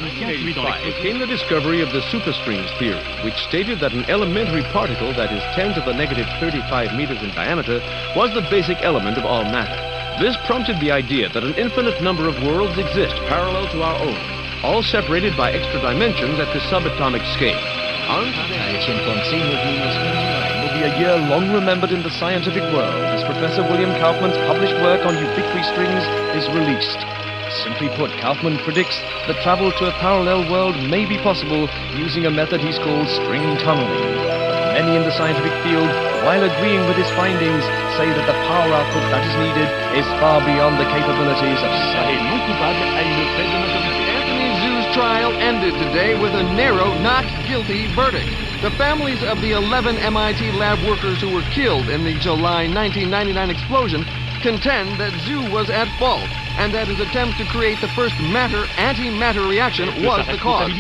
1985 came the discovery of the superstrings theory, which stated that an elementary particle that is 10 to the negative 35 meters in diameter was the basic element of all matter. This prompted the idea that an infinite number of worlds exist parallel to our own, all separated by extra dimensions at the subatomic scale. On today, will be a year long remembered in the scientific world as Professor William Kaufman's published work on ubiquitous strings is released. Simply put, Kaufman predicts that travel to a parallel world may be possible using a method he's called string tunneling. But many in the scientific field, while agreeing with his findings, say that the power output that is needed is far beyond the capabilities of science. Anthony Zhu's trial ended today with a narrow not guilty verdict. The families of the 11 MIT lab workers who were killed in the July 1999 explosion contend that Zhu was at fault and that his attempt to create the first matter-antimatter reaction was the cause.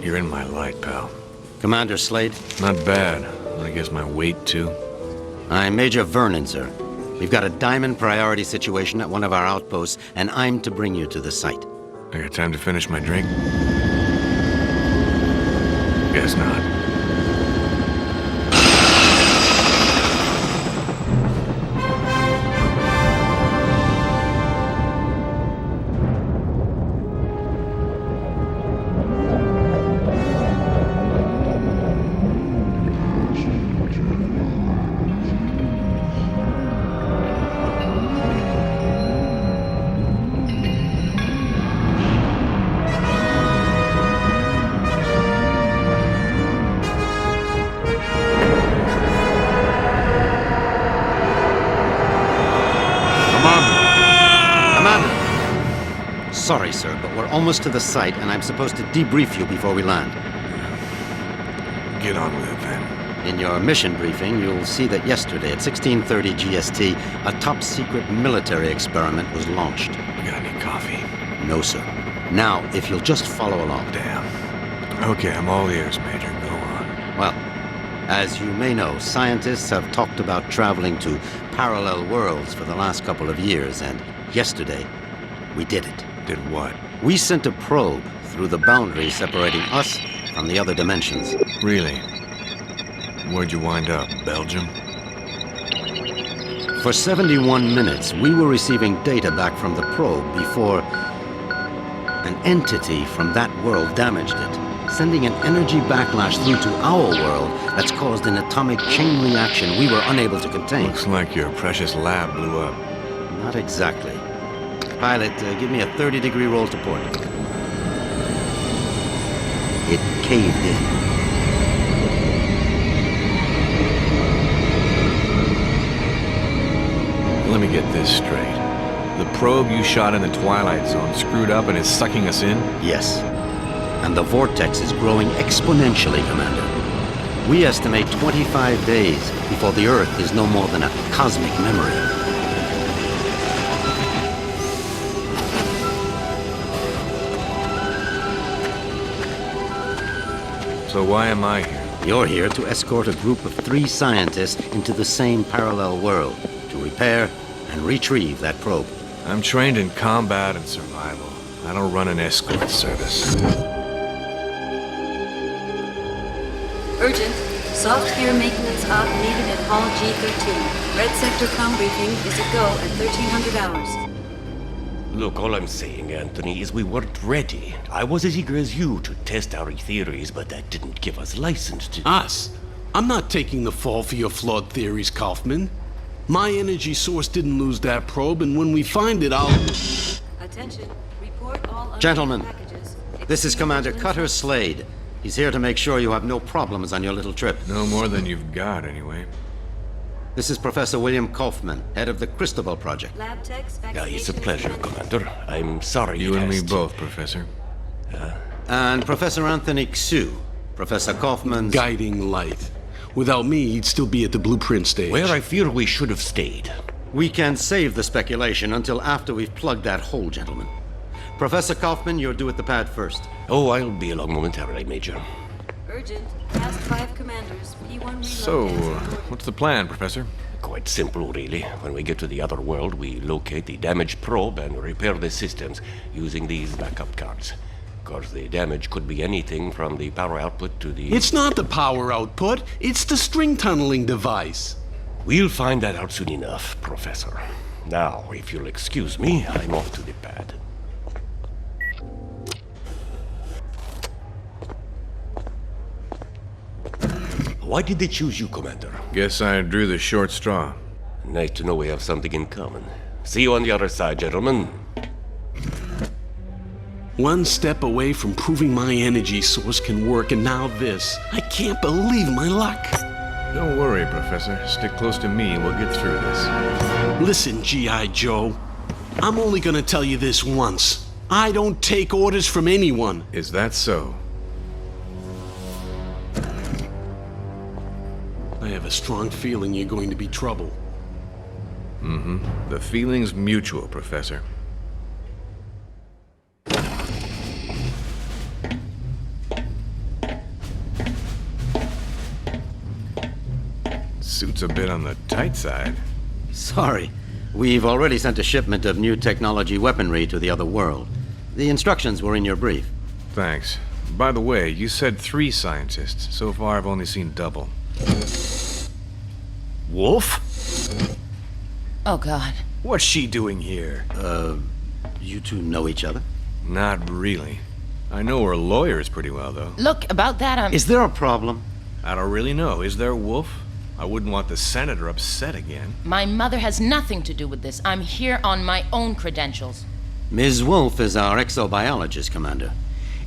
You're in my light, pal. Commander Slade? Not bad. I guess my weight, too. I'm Major Vernon, sir. We've got a diamond priority situation at one of our outposts, and I'm to bring you to the site. I got time to finish my drink? Guess not. Sorry, sir, but we're almost to the site, and I'm supposed to debrief you before we land. Get on with it, then. In your mission briefing, you'll see that yesterday at 16:30 GST, a top-secret military experiment was launched. You got any coffee? No, sir. Now, if you'll just follow along. Damn. Okay, I'm all ears, Major. Go on. Well, as you may know, scientists have talked about traveling to parallel worlds for the last couple of years, and yesterday, we did it. Did what? We sent a probe through the boundary separating us from the other dimensions. Really? Where'd you wind up? Belgium? For 71 minutes, we were receiving data back from the probe before an entity from that world damaged it, sending an energy backlash through to our world that's caused an atomic chain reaction we were unable to contain. Looks like your precious lab blew up. Not exactly. Pilot, give me a 30-degree roll to port. It caved in. Let me get this straight. The probe you shot in the Twilight Zone screwed up and is sucking us in? Yes. And the vortex is growing exponentially, Commander. We estimate 25 days before the Earth is no more than a cosmic memory. So why am I here? You're here to escort a group of 3 scientists into the same parallel world to repair and retrieve that probe. I'm trained in combat and survival. I don't run an escort service. Urgent. Soft gear maintenance op needed at Hall G13. Red sector com briefing is a go at 1300 hours. Look, all I'm saying, Anthony, is we weren't ready. I was as eager as you to test our theories, but that didn't give us license to... Us? I'm not taking the fall for your flawed theories, Kaufman. My energy source didn't lose that probe, and when we find it, I'll... Attention. Report all Gentlemen, packages. this is Commander Cutter Slade. He's here to make sure you have no problems on your little trip. No more than you've got, anyway. This is Professor William Kaufman, head of the Cristobal Project. Lab techs, Yeah, it's a vaccination pleasure, Commander. I'm sorry You it and me has to- both, Professor. And Professor Anthony Xu, Professor Kaufman's... Guiding light. Without me, he'd still be at the blueprint stage. Where I fear we should have stayed. We can save the speculation until after we've plugged that hole, gentlemen. Professor Kaufman, you're due at the pad first. Oh, I'll be along momentarily, Major. Urgent. Task 5 commanders. P1 reload. So, what's the plan, Professor? Quite simple, really. When we get to the other world, we locate the damaged probe and repair the systems using these backup cards. Of course, the damage could be anything from the power output to the... It's not the power output, it's the string tunneling device. We'll find that out soon enough, Professor. Now, if you'll excuse me, I'm off to the pad. Why did they choose you, Commander? Guess I drew the short straw. Nice to know we have something in common. See you on the other side, gentlemen. One step away from proving my energy source can work, and now this. I can't believe my luck. Don't worry, Professor. Stick close to me and we'll get through this. Listen, G.I. Joe. I'm only gonna tell you this once. I don't take orders from anyone. Is that so? I have a strong feeling you're going to be trouble. Mm-hmm. The feeling's mutual, Professor. Suit's a bit on the tight side. Sorry. We've already sent a shipment of new technology weaponry to the other world. The instructions were in your brief. Thanks. By the way, you said 3 scientists. So far, I've only seen double. Wolf? Oh, God. What's she doing here? You two know each other? Not really. I know her lawyers pretty well, though. Look, about that, Is there a problem? I don't really know. Is there, Wolf? I wouldn't want the senator upset again. My mother has nothing to do with this. I'm here on my own credentials. Ms. Wolf is our exobiologist, Commander.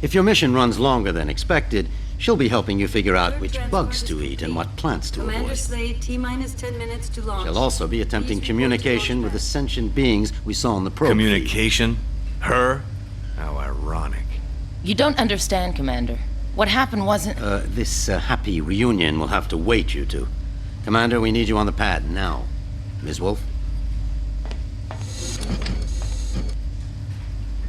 If your mission runs longer than expected, she'll be helping you figure out which bugs to eat and what plants to Commander avoid. Slade, T-minus 10 minutes to launch. She'll also be attempting Please report to communication launch with pad. sentient beings we saw on the probe. Communication? Her? How ironic. You don't understand, Commander. What happened wasn't... This happy reunion will have to wait, you two. Commander, we need you on the pad now. Ms. Wolf?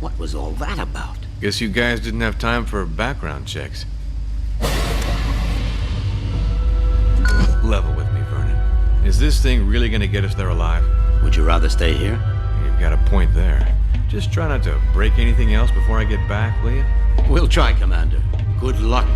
What was all that about? Guess you guys didn't have time for background checks. Level with me, Vernon. Is this thing really gonna get us there alive? Would you rather stay here? You've got a point there. Just try not to break anything else before I get back, will you? We'll try, Commander. Good luck.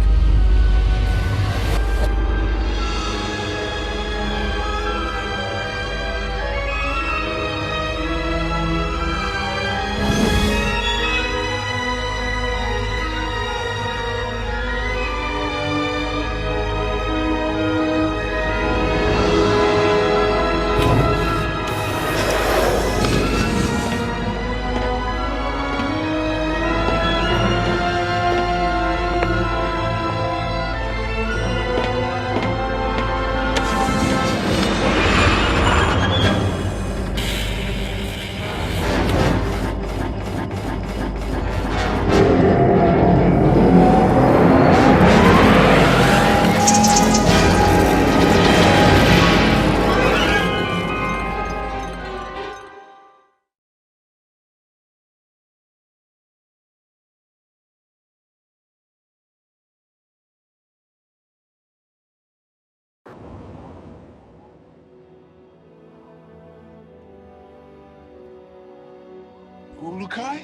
Ulukai?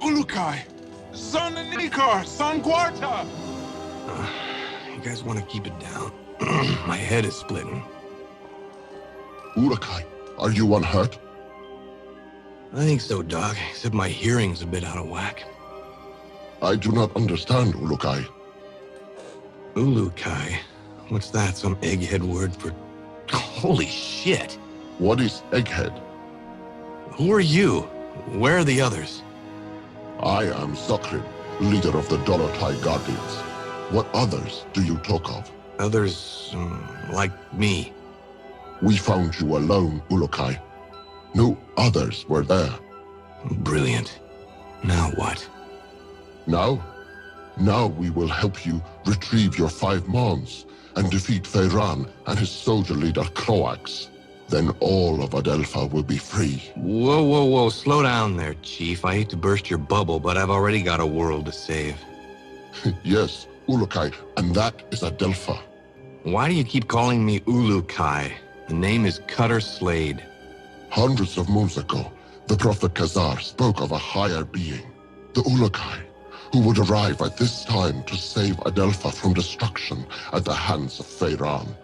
Ulukai! Son Nikar! Son Quarta! You guys want to keep it down? My head is splitting. Ulukai, are you unhurt? I think so, Doc, except my hearing's a bit out of whack. I do not understand, Ulukai. Ulukai? What's that, some egghead word for... Holy shit! What is Egghead? Who are you? Where are the others? I am Zokrin, leader of the Dolotai Guardians. What others do you talk of? Others, like me. We found you alone, Ulukai. No others were there. Brilliant. Now what? Now we will help you retrieve your 5 mons and defeat Feyran and his soldier leader Croax. Then all of Adelpha will be free. Whoa, whoa, whoa. Slow down there, Chief. I hate to burst your bubble, but I've already got a world to save. Yes, Ulukai, and that is Adelpha. Why do you keep calling me Ulukai? The name is Cutter Slade. Hundreds of moons ago, the Prophet Khazar spoke of a higher being, the Ulukai, who would arrive at this time to save Adelpha from destruction at the hands of Feyran.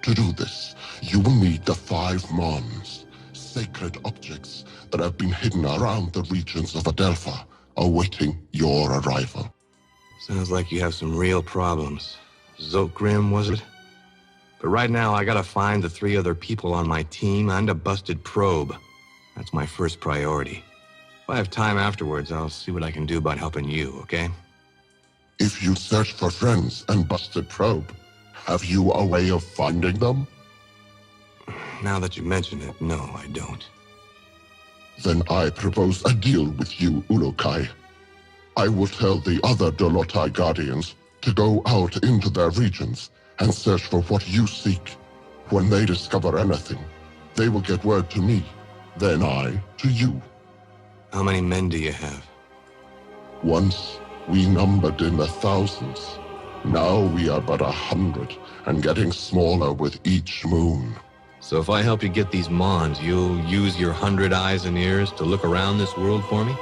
To do this, you will need the 5 Mons, sacred objects that have been hidden around the regions of Adelpha, awaiting your arrival. Sounds like you have some real problems. Zokgrim, was it? But right now, I gotta find the 3 other people on my team and a busted probe. That's my first priority. If I have time afterwards, I'll see what I can do about helping you, okay? If you search for friends and busted probe, have you a way of finding them? Now that you mention it, no, I don't. Then I propose a deal with you, Ulukai. I will tell the other Dolotai Guardians to go out into their regions and search for what you seek. When they discover anything, they will get word to me, then I to you. How many men do you have? Once, we numbered in the thousands. Now we are but 100, and getting smaller with each moon. So if I help you get these Mons, you'll use your 100 eyes and ears to look around this world for me?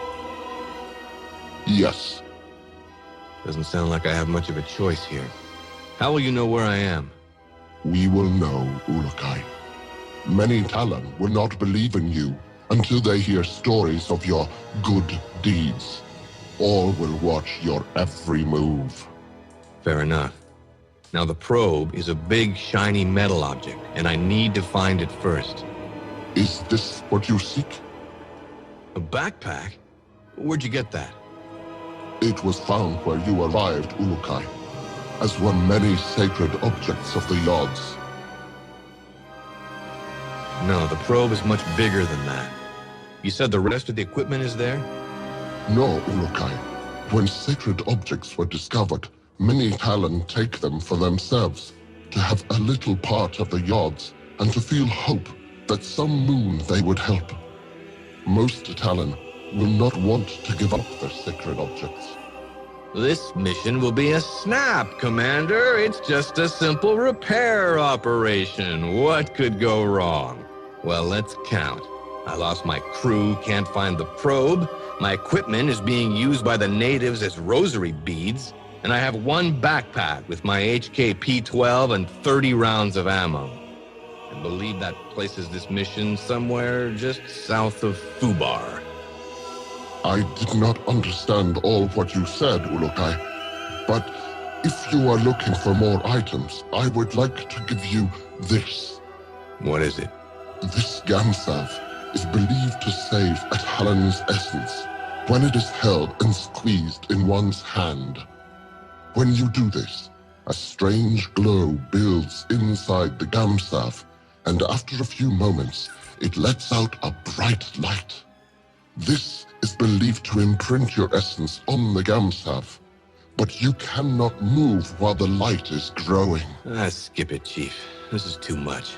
Yes. Doesn't sound like I have much of a choice here. How will you know where I am? We will know, Ulukai. Many Talon will not believe in you until they hear stories of your good deeds. All will watch your every move. Fair enough. Now the probe is a big, shiny metal object, and I need to find it first. Is this what you seek? A backpack? Where'd you get that? It was found where you arrived, Ulukai, as one many sacred objects of the Yods. No, the probe is much bigger than that. You said the rest of the equipment is there? No, Ulukai. When sacred objects were discovered, many Talon take them for themselves, to have a little part of the Yods, and to feel hope that some moon they would help. Most Talon will not want to give up their sacred objects. This mission will be a snap, Commander. It's just a simple repair operation. What could go wrong? Well, let's count. I lost my crew, can't find the probe. My equipment is being used by the natives as rosary beads. And I have 1 backpack with my HK P-12 and 30 rounds of ammo. I believe that places this mission somewhere just south of Fubar. I did not understand all what you said, Ulukai, but if you are looking for more items, I would like to give you this. What is it? This Gamsav is believed to save a Talon's essence when it is held and squeezed in one's hand. When you do this, a strange glow builds inside the Gamsav, and after a few moments, it lets out a bright light. This is believed to imprint your essence on the Gamsav, but you cannot move while the light is growing. Skip it, Chief. This is too much.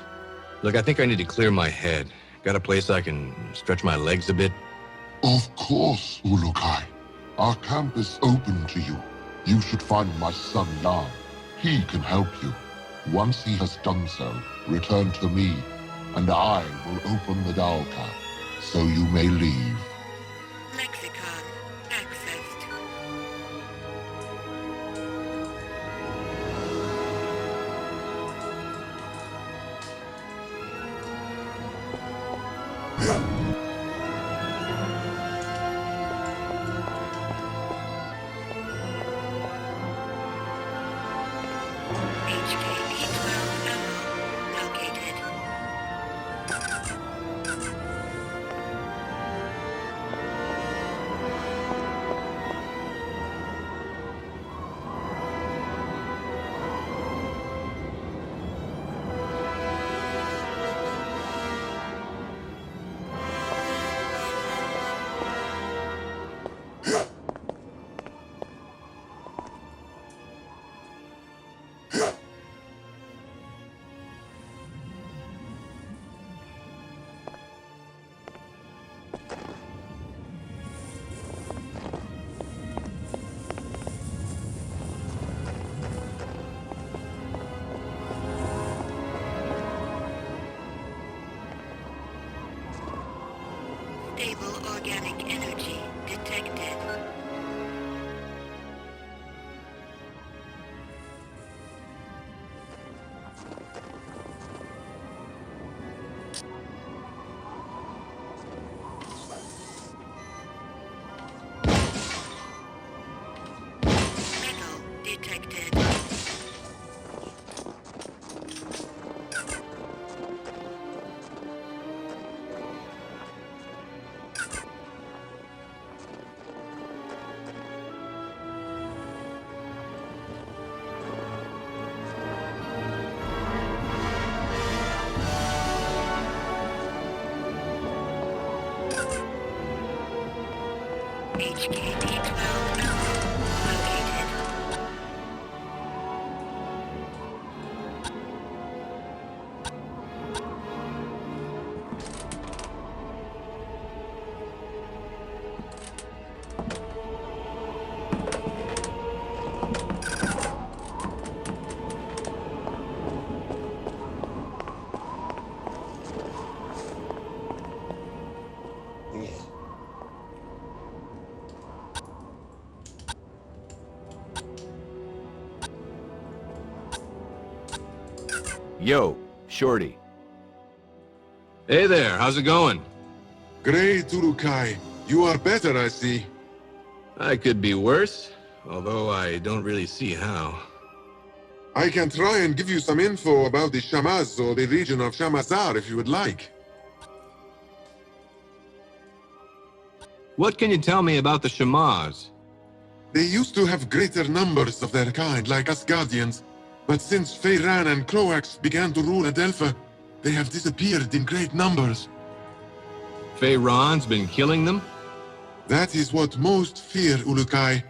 Look, I think I need to clear my head. Got a place I can stretch my legs a bit? Of course, Ulukai. Our camp is open to you. You should find my son Lan. He can help you. Once he has done so, return to me, and I will open the Dalka, so you may leave. Lexicon accessed. HKP-12 located. Yo, Shorty. Hey there, how's it going? Great, Urukai. You are better, I see. I could be worse, although I don't really see how. I can try and give you some info about the Shamaz or the region of Shamazar if you would like. What can you tell me about the Shamaz? They used to have greater numbers of their kind, like us Guardians. But since Feyran and Croax began to rule Adelpha, they have disappeared in great numbers. Feyran's been killing them? That is what most fear, Ulukai.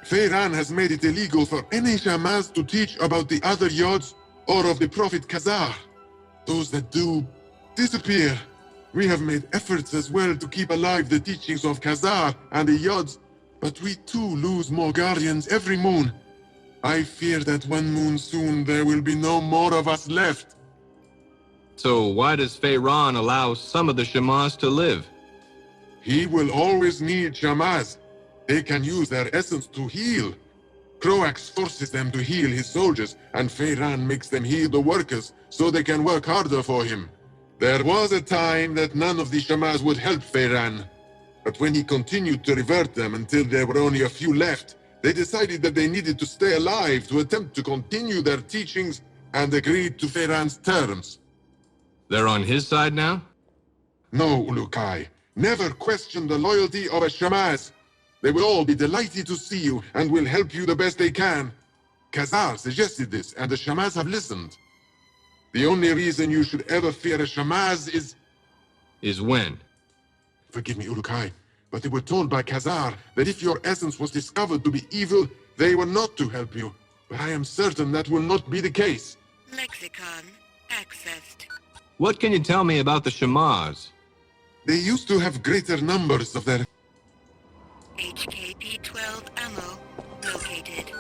Feyran has made it illegal for any Shamaz to teach about the other Yods or of the Prophet Khazar. Those that do, disappear. We have made efforts as well to keep alive the teachings of Khazar and the Yods, but we too lose more Guardians every moon. I fear that one moon soon there will be no more of us left. So why does Feyran allow some of the Shamaz to live? He will always need Shamaz. They can use their essence to heal. Croax forces them to heal his soldiers, and Feyran makes them heal the workers so they can work harder for him. There was a time that none of the Shamaz would help Feyran. But when he continued to revert them until there were only a few left, they decided that they needed to stay alive to attempt to continue their teachings and agreed to Feyran's terms. They're on his side now? No, Ulukai. Never question the loyalty of a Shamaz. They will all be delighted to see you and will help you the best they can. Khazar suggested this, and the Shamaz have listened. The only reason you should ever fear a Shamaz is... Is when? Forgive me, Ulukai, but they were told by Khazar that if your essence was discovered to be evil, they were not to help you. But I am certain that will not be the case. Lexicon accessed. What can you tell me about the Shamaz? They used to have greater numbers of their... HKP-12 ammo located.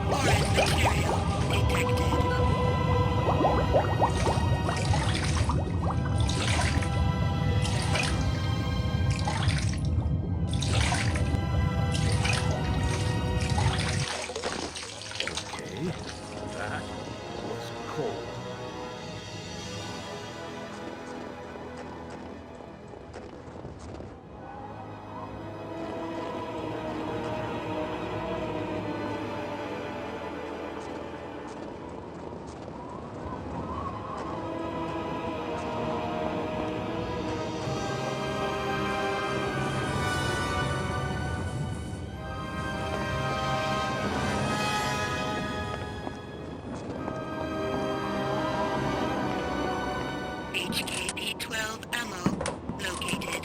Foreign material detected. That was cold. HKP-12 ammo located.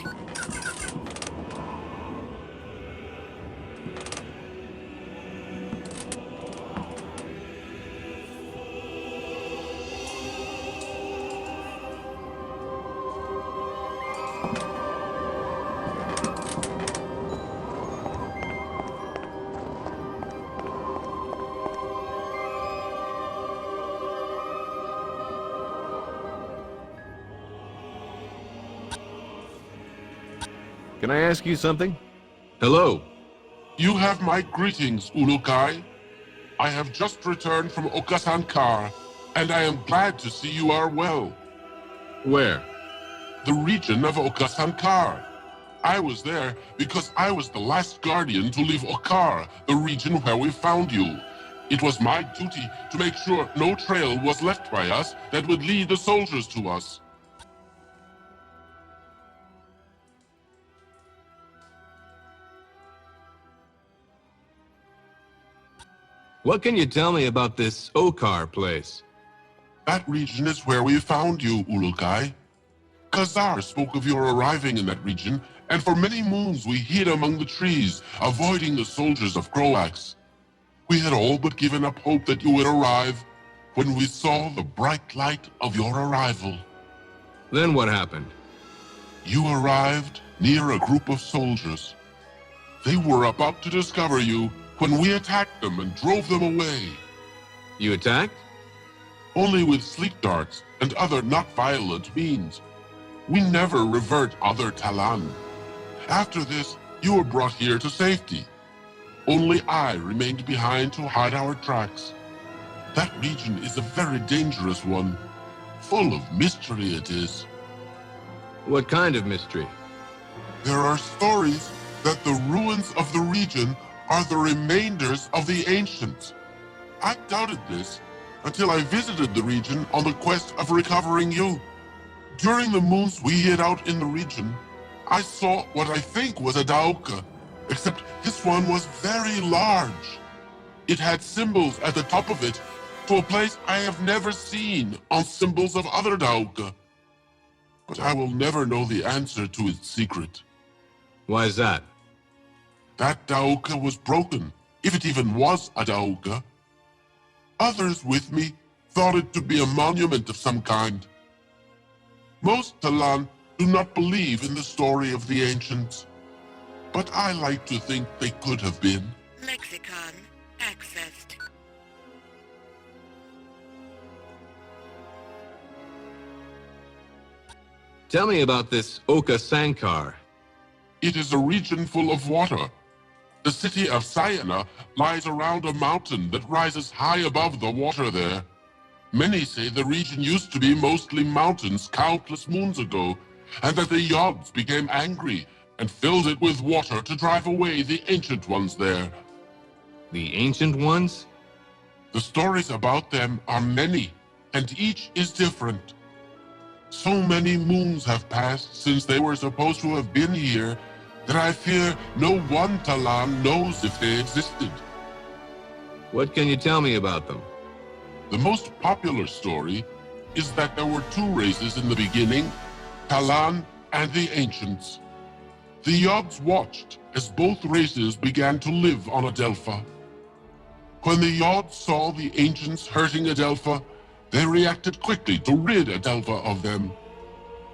Can I ask you something? Hello. You have my greetings, Ulukai. I have just returned from Okasankar, and I am glad to see you are well. Where? The region of Okasankar. I was there because I was the last guardian to leave Okar, the region where we found you. It was my duty to make sure no trail was left by us that would lead the soldiers to us. What can you tell me about this Okar place? That region is where we found you, Ulukai. Khazar spoke of your arriving in that region, and for many moons we hid among the trees, avoiding the soldiers of Croax. We had all but given up hope that you would arrive when we saw the bright light of your arrival. Then what happened? You arrived near a group of soldiers. They were about to discover you when we attacked them and drove them away. You attacked? Only with sleep darts and other not violent means. We never revert other Talan. After this, you were brought here to safety. Only I remained behind to hide our tracks. That region is a very dangerous one. Full of mystery it is. What kind of mystery? There are stories that the ruins of the region are the remainders of the ancients. I doubted this until I visited the region on the quest of recovering you. During the moons we hid out in the region, I saw what I think was a Dauka, except this one was very large. It had symbols at the top of it to a place I have never seen on symbols of other Dauka. But I will never know the answer to its secret. Why is that? That Dauka was broken, if it even was a Dauka. Others with me thought it to be a monument of some kind. Most Talan do not believe in the story of the ancients, but I like to think they could have been. Lexicon accessed. Tell me about this Oka Sankar. It is a region full of water. The city of Sayana lies around a mountain that rises high above the water there. Many say the region used to be mostly mountains countless moons ago, and that the Yods became angry and filled it with water to drive away the ancient ones there. The ancient ones? The stories about them are many, and each is different. So many moons have passed since they were supposed to have been here that I fear no one Talan knows if they existed. What can you tell me about them? The most popular story is that there were two races in the beginning, Talan and the Ancients. The Yods watched as both races began to live on Adelpha. When the Yods saw the Ancients hurting Adelpha, they reacted quickly to rid Adelpha of them.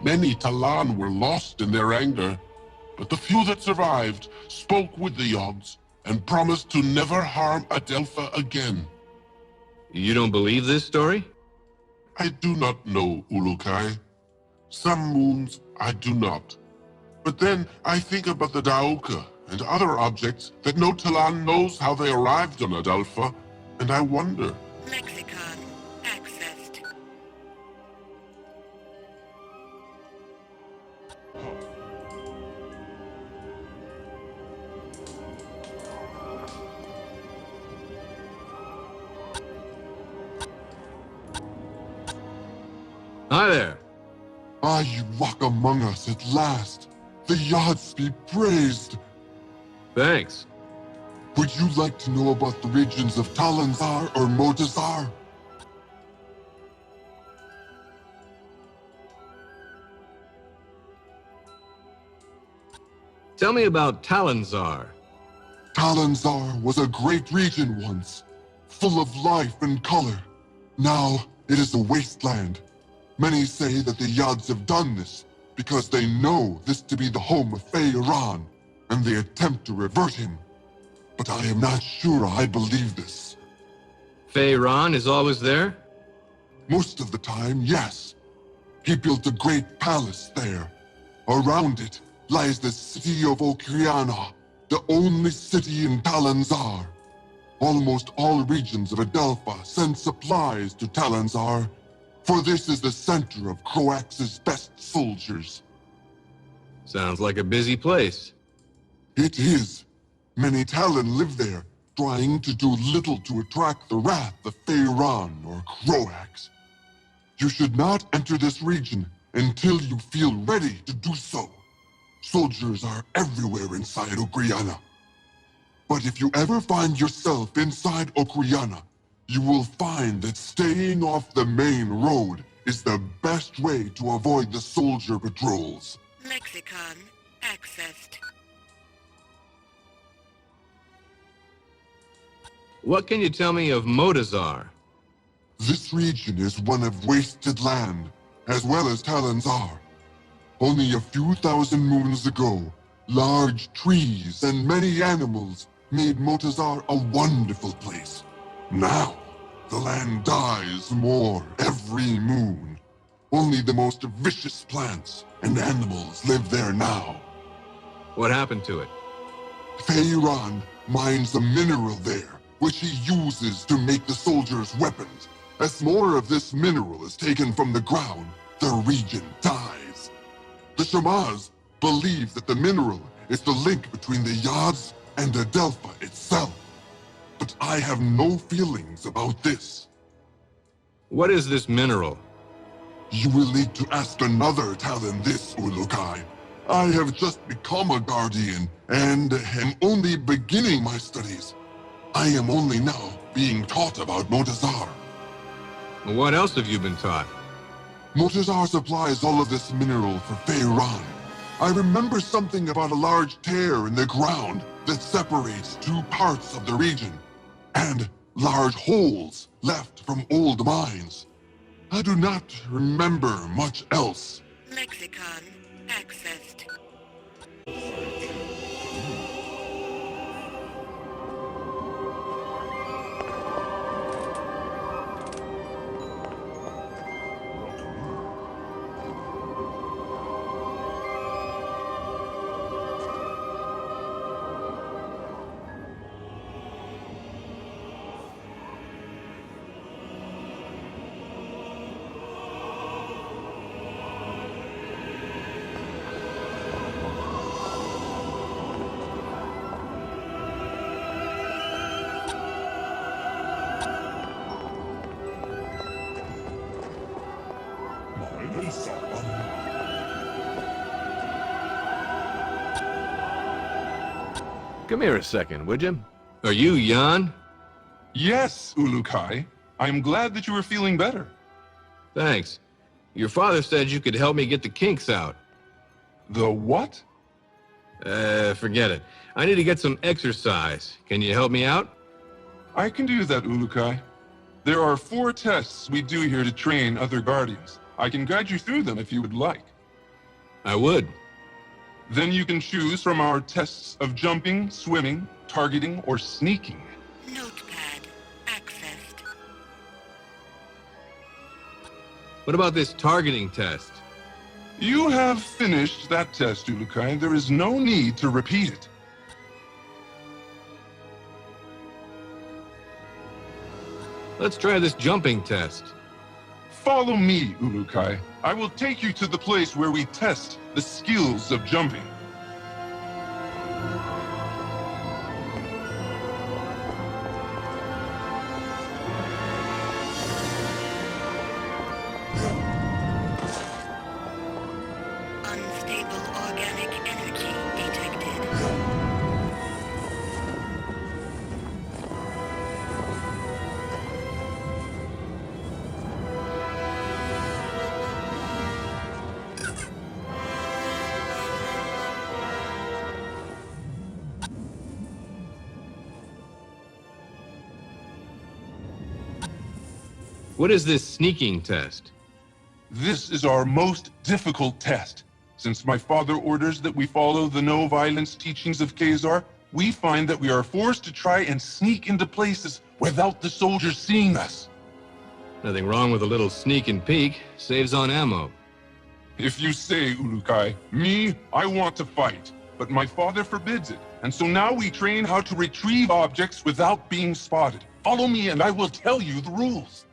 Many Talan were lost in their anger, but the few that survived spoke with the Yods and promised to never harm Adelpha again. You don't believe this story? I do not know, Ulukai. Some moons I do not. But then I think about the Dauka and other objects that no Talan knows how they arrived on Adelpha, and I wonder. Lexicon accessed. Hi there. Ah, you walk among us at last. The Yods be praised. Thanks. Would you like to know about the regions of Talanzar or Motazar? Tell me about Talanzar. Talanzar was a great region once, full of life and color. Now it is a wasteland. Many say that the Yods have done this because they know this to be the home of Feiran, and they attempt to revert him. But I am not sure I believe this. Feiran is always there? Most of the time, yes. He built a great palace there. Around it lies the city of Okriana, the only city in Talanzar. Almost all regions of Adelpha send supplies to Talanzar, for this is the center of Croax's best soldiers. Sounds like a busy place. It is. Many Talon live there, trying to do little to attract the wrath of Feiran or Croax. You should not enter this region until you feel ready to do so. Soldiers are everywhere inside Ogriana. But if you ever find yourself inside Okriana, you will find that staying off the main road is the best way to avoid the soldier patrols. Lexicon accessed. What can you tell me of Motazar? This region is one of wasted land, as well as Talonzar. Only a few thousand moons ago, large trees and many animals made Motazar a wonderful place. Now, the land dies more every moon. Only the most vicious plants and animals live there now. What happened to it? Feyran mines a mineral there, which he uses to make the soldiers' weapons. As more of this mineral is taken from the ground, the region dies. The Shamaz believe that the mineral is the link between the Yads and Adelpha itself. But I have no feelings about this. What is this mineral? You will need to ask another Talon this, Ulukai. I have just become a Guardian, and am only beginning my studies. I am only now being taught about Motazar. What else have you been taught? Motazar supplies all of this mineral for Feyran. I remember something about a large tear in the ground that separates two parts of the region, and large holes left from old mines. I do not remember much else. Lexicon accessed. Come here a second, would you? Are you Jan? Yes, Ulukai. I'm glad that you are feeling better. Thanks. Your father said you could help me get the kinks out. The what? Forget it. I need to get some exercise. Can you help me out? I can do that, Ulukai. There are 4 tests we do here to train other Guardians. I can guide you through them if you would like. I would. Then you can choose from our tests of jumping, swimming, targeting, or sneaking. Notepad accessed. What about this targeting test? You have finished that test, Ulukai. There is no need to repeat it. Let's try this jumping test. Follow me, Ulukai. I will take you to the place where we test the skills of jumping. Unstable organic energy detected. What is this sneaking test? This is our most difficult test. Since my father orders that we follow the no-violence teachings of Khazar, we find that we are forced to try and sneak into places without the soldiers seeing us. Nothing wrong with a little sneak and peek. Saves on ammo. If you say, Ulukai, me, I want to fight, but my father forbids it. And so now we train how to retrieve objects without being spotted. Follow me and I will tell you the rules.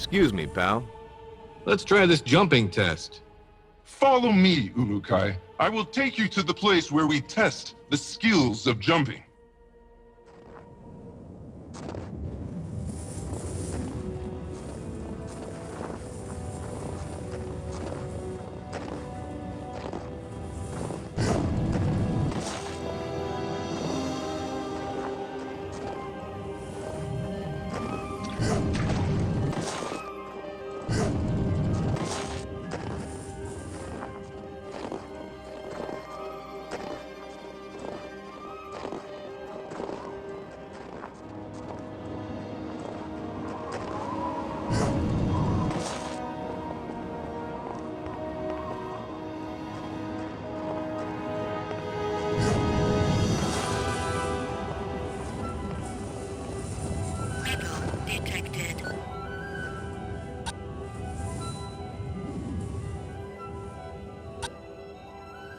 Excuse me, pal. Let's try this jumping test. Follow me, Ulukai. I will take you to the place where we test the skills of jumping.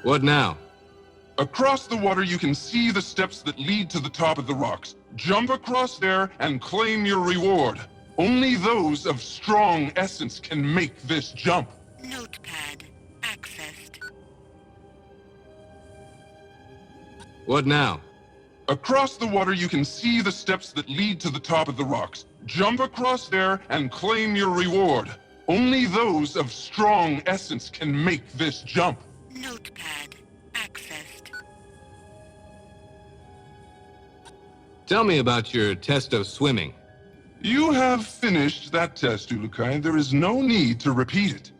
What now? Across the water, you can see the steps that lead to the top of the rocks. Jump across there and claim your reward. Only those of strong essence can make this jump. Notepad accessed. What now? Across the water, you can see the steps that lead to the top of the rocks. Jump across there and claim your reward. Only those of strong essence can make this jump. Notepad accessed. Tell me about your test of swimming. You have finished that test, Ulukai. There is no need to repeat it.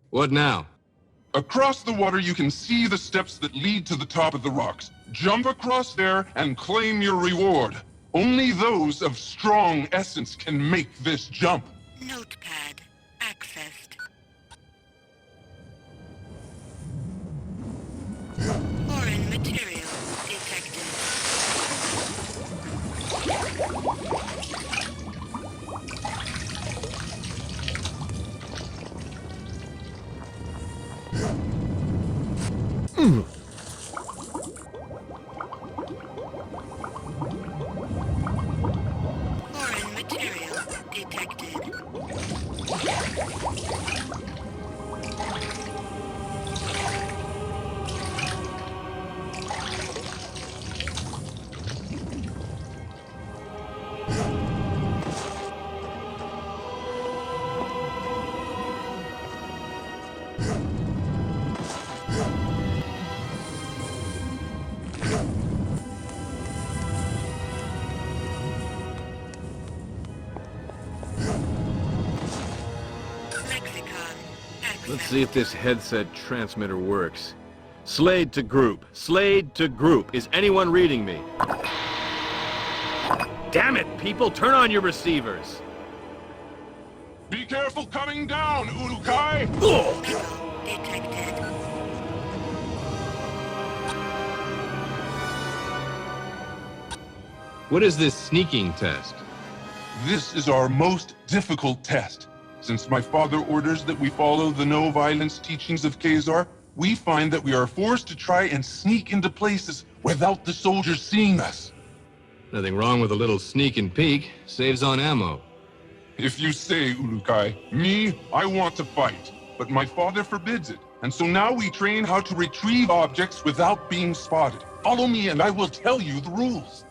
What now? Across the water, you can see the steps that lead to the top of the rocks. Jump across there and claim your reward. Only those of strong essence can make this jump. Notepad accessed. Foreign material detected. Foreign material detected. Let's see if this headset transmitter works. Slade to group. Slade to group. Is anyone reading me? Damn it, people! Turn on your receivers! Be careful coming down, Ulukai! Detected. What is this sneaking test? This is our most difficult test. Since my father orders that we follow the no-violence teachings of Khazar, we find that we are forced to try and sneak into places without the soldiers seeing us. Nothing wrong with a little sneak and peek. Saves on ammo. If you say, Ulukai, me, I want to fight, but my father forbids it. And so now we train how to retrieve objects without being spotted. Follow me and I will tell you the rules.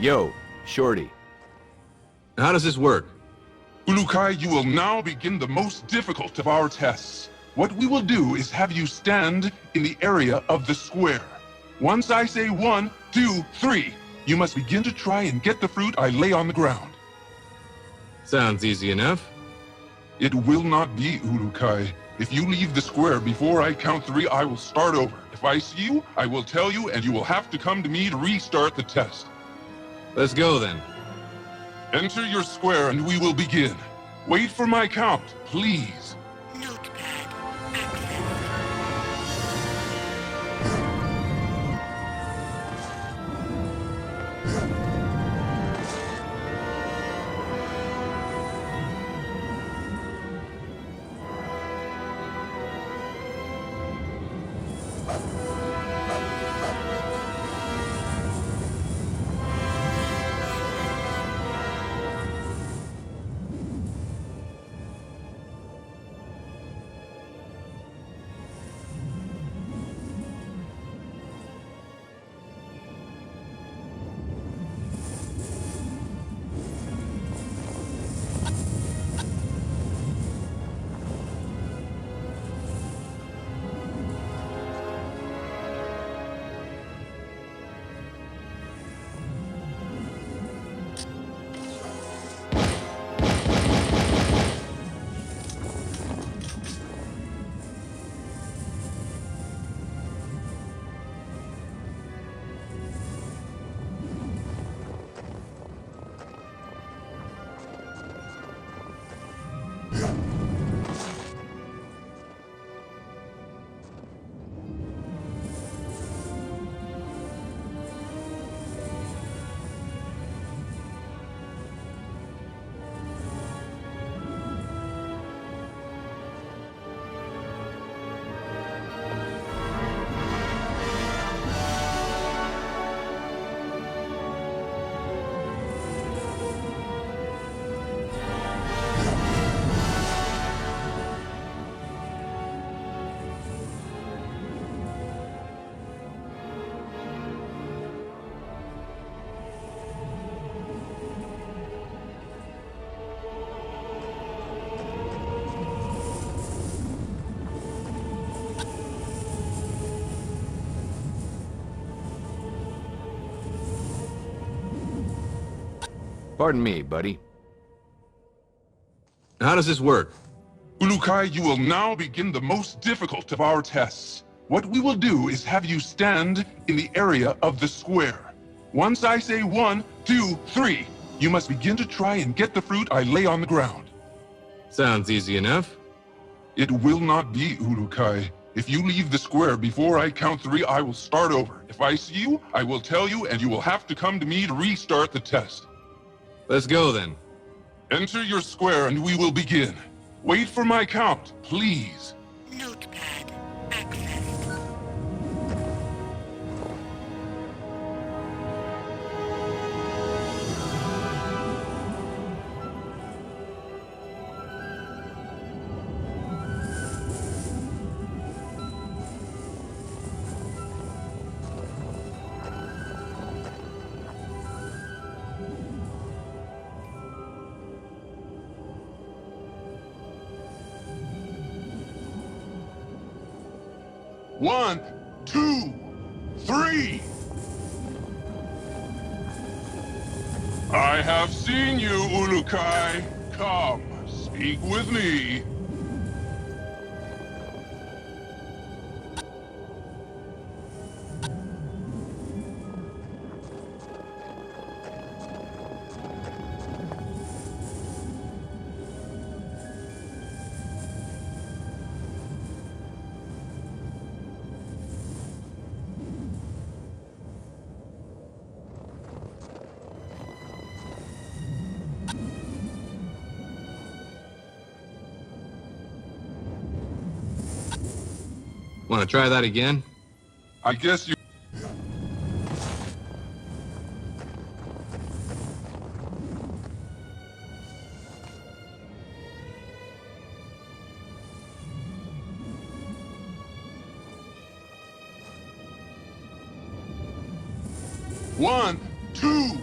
Yo, Shorty. How does this work? Ulukai, you will now begin the most difficult of our tests. What we will do is have you stand in the area of the square. Once I say 1, 2, 3, you must begin to try and get the fruit I lay on the ground. Sounds easy enough. It will not be, Ulukai. If you leave the square before I count 3, I will start over. If I see you, I will tell you, and you will have to come to me to restart the test. Let's go then. Enter your square and we will begin. Wait for my count, please. Pardon me, buddy. How does this work? Ulukai, you will now begin the most difficult of our tests. What we will do is have you stand in the area of the square. Once I say 1, 2, 3, you must begin to try and get the fruit I lay on the ground. Sounds easy enough. It will not be, Ulukai. If you leave the square before I count 3, I will start over. If I see you, I will tell you, and you will have to come to me to restart the test. Let's go then. Enter your square and we will begin. Wait for my count, please. Notepad accessed. One, 2, 3. I have seen you, Ulukai. Come, speak with me. Want to try that again? I guess you... One, 2,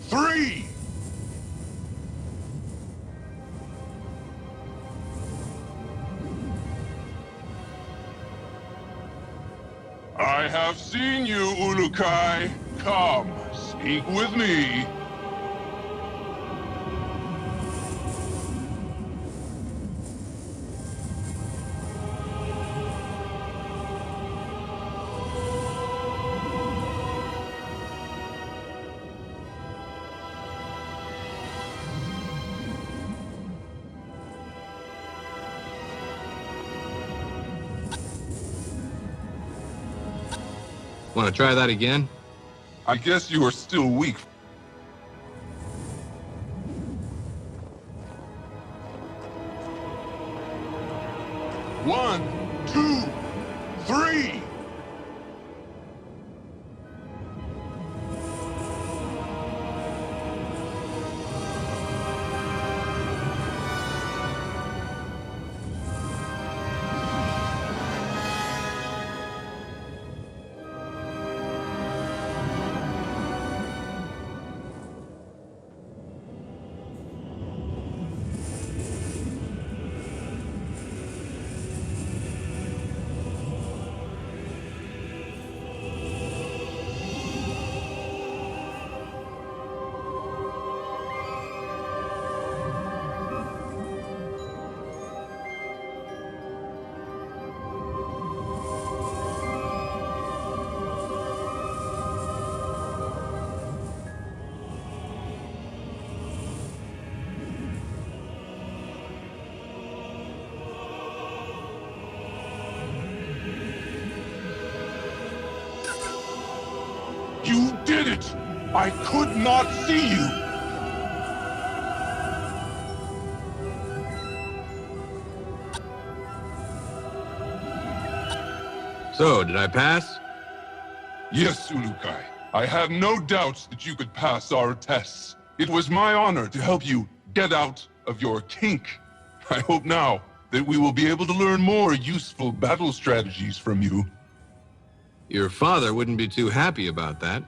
3. I have seen you, Ulukai. Come, speak with me. Want to try that again? I guess you are still weak. One, 2, 3. You did it! I could not see you! So, did I pass? Yes, Ulukai. I have no doubts that you could pass our tests. It was my honor to help you get out of your kink. I hope now that we will be able to learn more useful battle strategies from you. Your father wouldn't be too happy about that.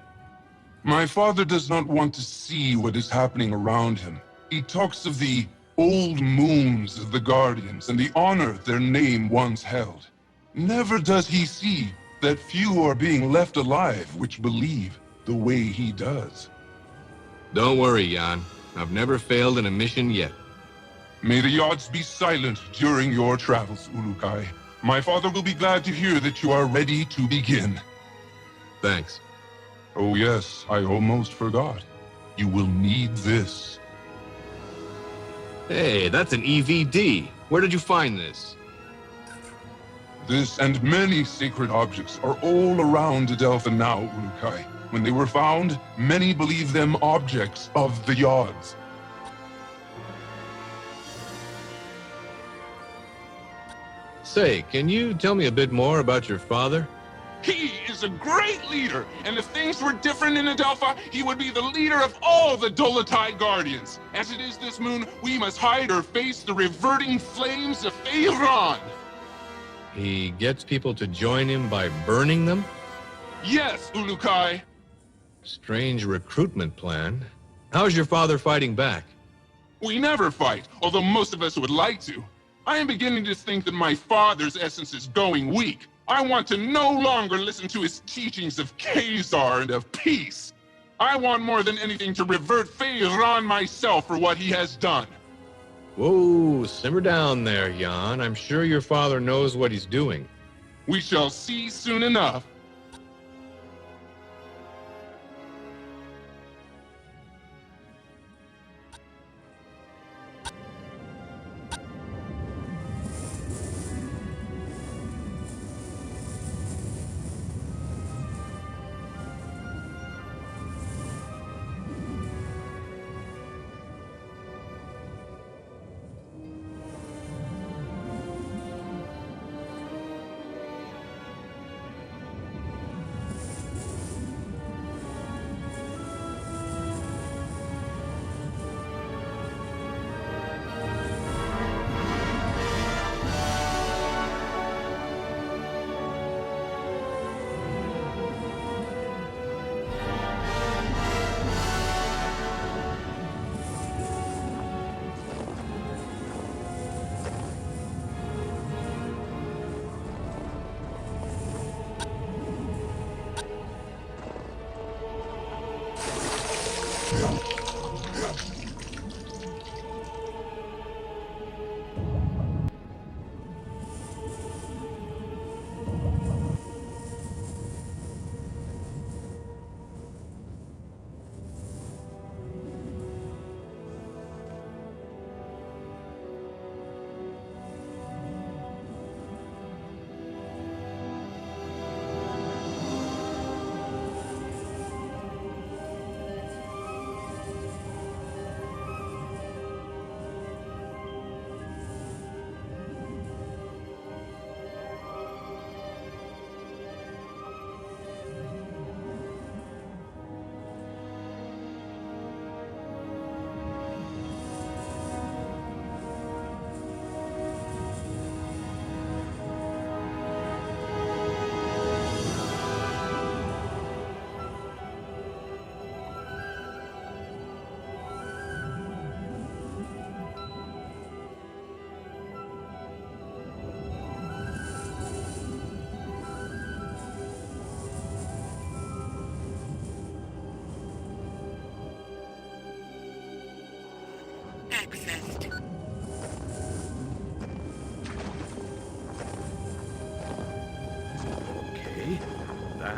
My father does not want to see what is happening around him. He talks of the old moons of the Guardians and the honor their name once held. Never does he see that few are being left alive which believe the way he does. Don't worry, Jan. I've never failed in a mission yet. May the odds be silent during your travels, Ulukai. My father will be glad to hear that you are ready to begin. Thanks. Oh yes, I almost forgot. You will need this. Hey, that's an EVD. Where did you find this? This and many sacred objects are all around Adelpha now, Ulukai. When they were found, many believe them objects of the Yods. Say, can you tell me a bit more about your father? He is a great leader, and if things were different in Adelpha, he would be the leader of all the Dolotai Guardians. As it is this moon, we must hide or face the reverting flames of Feyran. He gets people to join him by burning them? Yes, Ulukai. Strange recruitment plan. How's your father fighting back? We never fight, although most of us would like to. I am beginning to think that my father's essence is going weak. I want to no longer listen to his teachings of Khazar and of peace. I want more than anything to revert Feyran myself for what he has done. Whoa, simmer down there, Jan. I'm sure your father knows what he's doing. We shall see soon enough.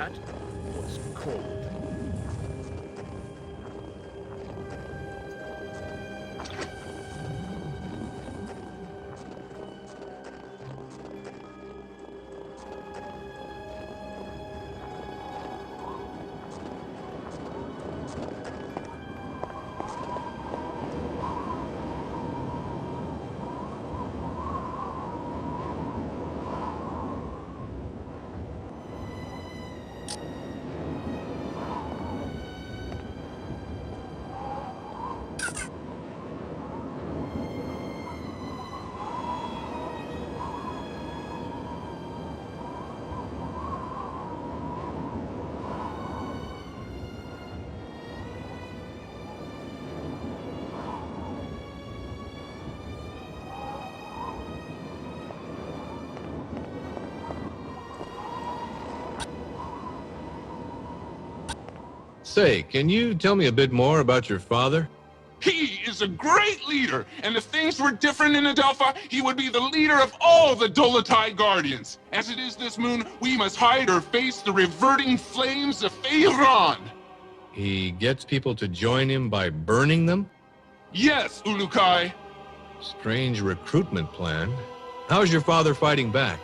That was cold. Say, can you tell me a bit more about your father? He is a great leader, and if things were different in Adelpha, he would be the leader of all the Dolotai Guardians. As it is this moon, we must hide or face the reverting flames of Feyran. He gets people to join him by burning them? Yes, Ulukai. Strange recruitment plan. How's your father fighting back?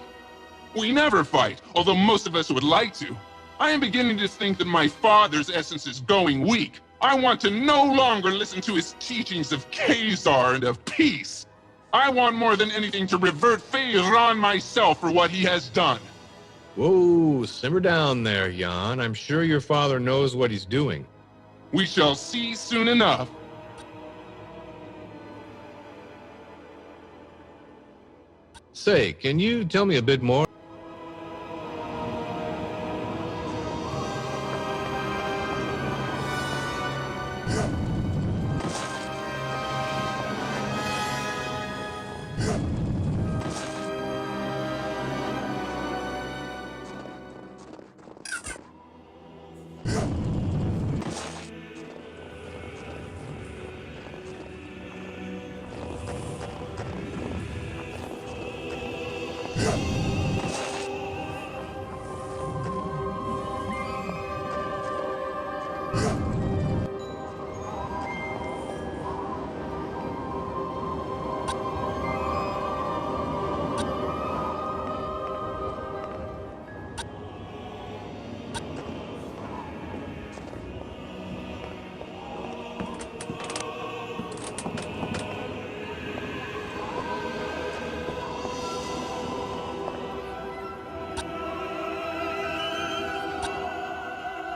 We never fight, although most of us would like to. I am beginning to think that my father's essence is going weak. I want to no longer listen to his teachings of Khazar and of peace. I want more than anything to revert Feyran myself for what he has done. Whoa, simmer down there, Jan. I'm sure your father knows what he's doing. We shall see soon enough. Say, can you tell me a bit more?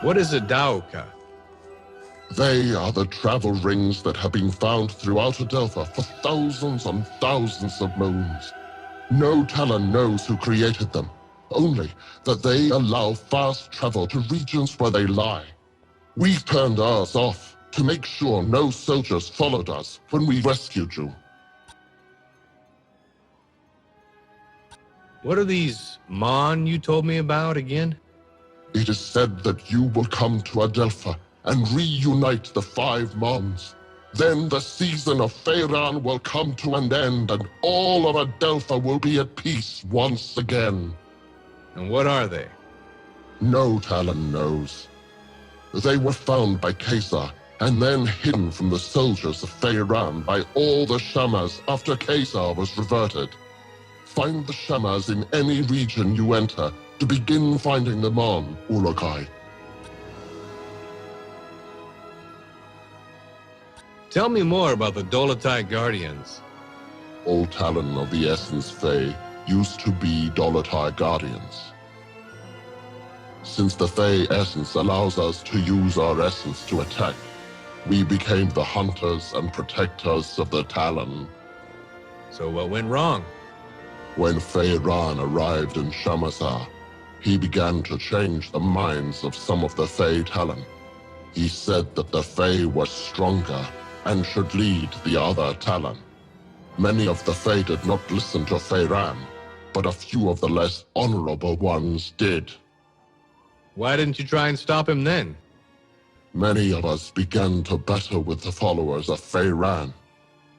What is a Daoka? They are the travel rings that have been found throughout Adelpha for thousands and thousands of moons. No Talon knows who created them, only that they allow fast travel to regions where they lie. We turned ours off to make sure no soldiers followed us when we rescued you. What are these Mon you told me about again? It is said that you will come to Adelpha and reunite the 5 Mons. Then the season of Feyran will come to an end and all of Adelpha will be at peace once again. And what are they? No Talon knows. They were found by Khazar and then hidden from the soldiers of Feyran by all the Shamas after Khazar was reverted. Find the Shamas in any region you enter to begin finding them on, Ulukai. Tell me more about the Dolotai Guardians. All Talon of the Essence Fey used to be Dolotai Guardians. Since the Fey Essence allows us to use our essence to attack, we became the hunters and protectors of the Talon. So what went wrong? When Feyran arrived in Shamazar, he began to change the minds of some of the Fey Talon. He said that the Fey were stronger and should lead the other Talon. Many of the Fey did not listen to Feyran, but a few of the less honorable ones did. Why didn't you try and stop him then? Many of us began to battle with the followers of Feyran,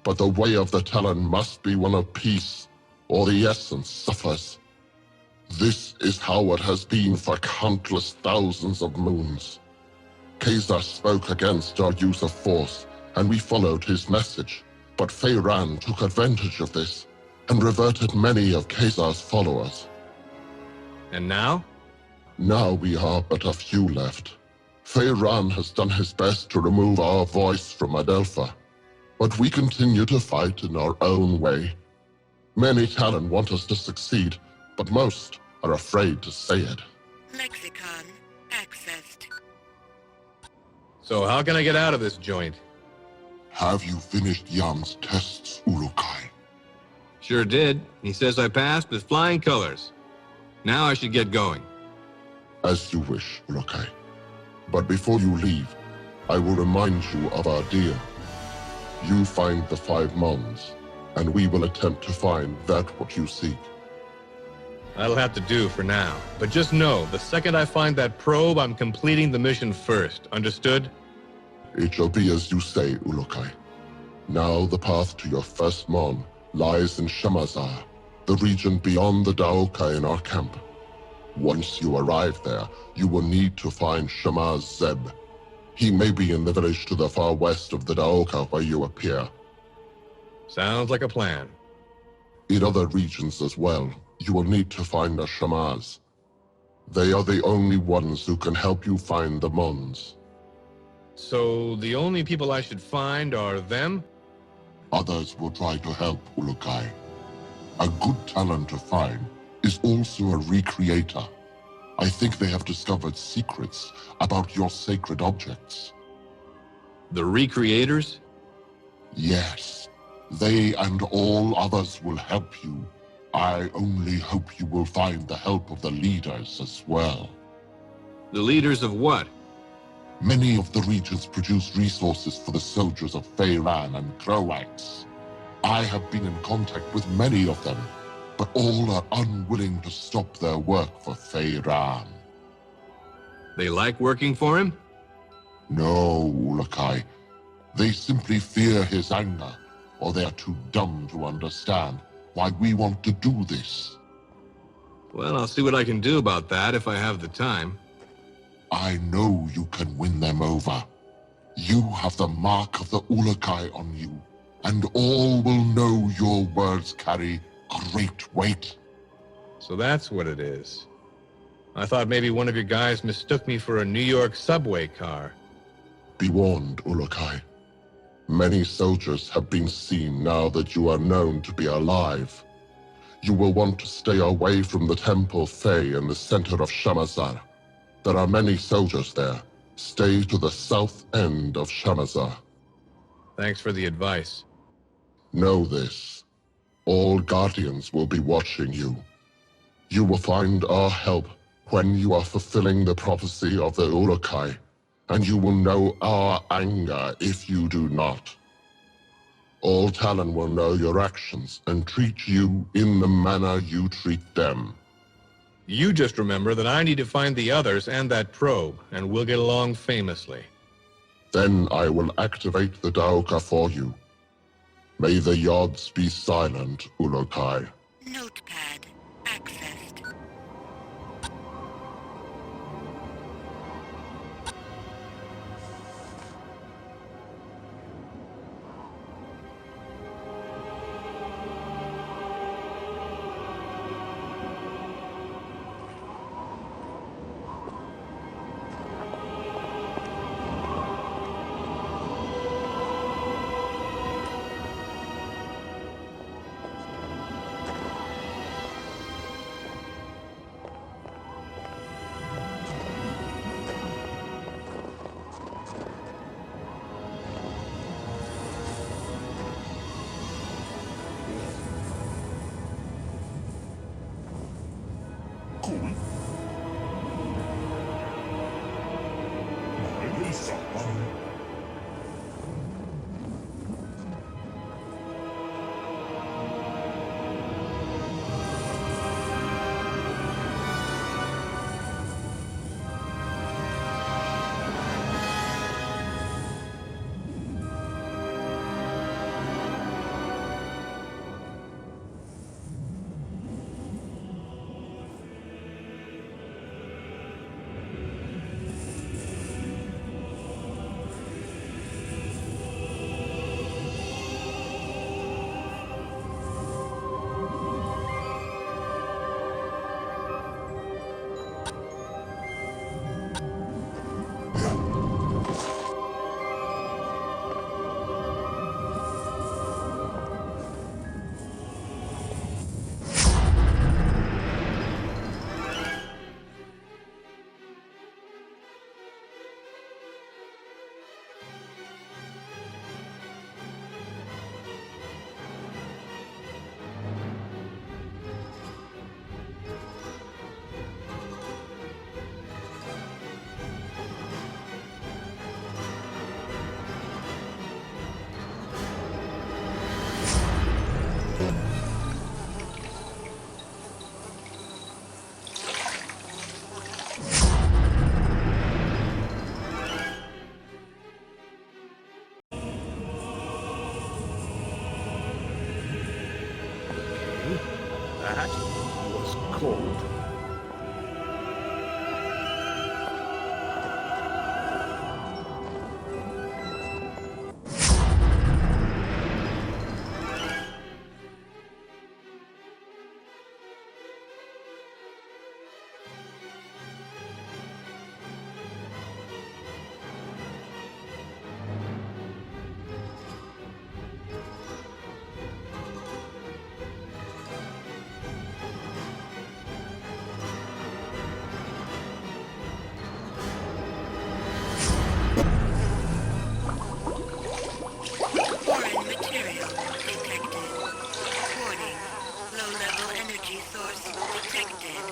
but the way of the Talon must be one of peace, or the essence suffers. This is how it has been for countless thousands of moons. Khazar spoke against our use of force, and we followed his message. But Feyran took advantage of this, and reverted many of Khazar's followers. And now? Now we are but a few left. Feyran has done his best to remove our voice from Adelpha, but we continue to fight in our own way. Many Talon want us to succeed, but most are afraid to say it. Lexicon accessed. So how can I get out of this joint? Have you finished Yam's tests, Ulukai? Sure did. He says I passed with flying colors. Now I should get going. As you wish, Ulukai. But before you leave, I will remind you of our deal. You find the 5 Mons, and we will attempt to find that what you seek. That'll have to do for now. But just know, the second I find that probe, I'm completing the mission first. Understood? It shall be as you say, Ulukai. Now the path to your first Mon lies in Shamazar, the region beyond the Daoka in our camp. Once you arrive there, you will need to find Shamaz Zeb. He may be in the village to the far west of the Daoka where you appear. Sounds like a plan. In other regions as well, you will need to find a Shamaz. They are the only ones who can help you find the Mons. So the only people I should find are them? Others will try to help, Ulukai. A good talent to find is also a recreator. I think they have discovered secrets about your sacred objects. The recreators? Yes. They and all others will help you. I only hope you will find the help of the leaders as well. The leaders of what? Many of the regions produce resources for the soldiers of Feyran and Croax. I have been in contact with many of them, but all are unwilling to stop their work for Feyran. They like working for him? No, Ulukai. They simply fear his anger, or they are too dumb to understand why we want to do this. Well, I'll see what I can do about that if I have the time. I know you can win them over. You have the mark of the Ulukai on you, and all will know your words carry great weight. So that's what it is. I thought maybe one of your guys mistook me for a New York subway car. Be warned, Ulukai. Many soldiers have been seen now that you are known to be alive. You will want to stay away from the Temple Fey in the center of Shamazar. There are many soldiers there. Stay to the south end of Shamazar. Thanks for the advice. Know this. All Guardians will be watching you. You will find our help when you are fulfilling the prophecy of the Ulukai, and you will know our anger if you do not. All Talon will know your actions and treat you in the manner you treat them. You just remember that I need to find the others and that probe, and we'll get along famously. Then I will activate the Daoka for you. May the Yods be silent, Ulukai. Notepad accessed. cold. Foreign material detected. Warning. Low-level energy source detected.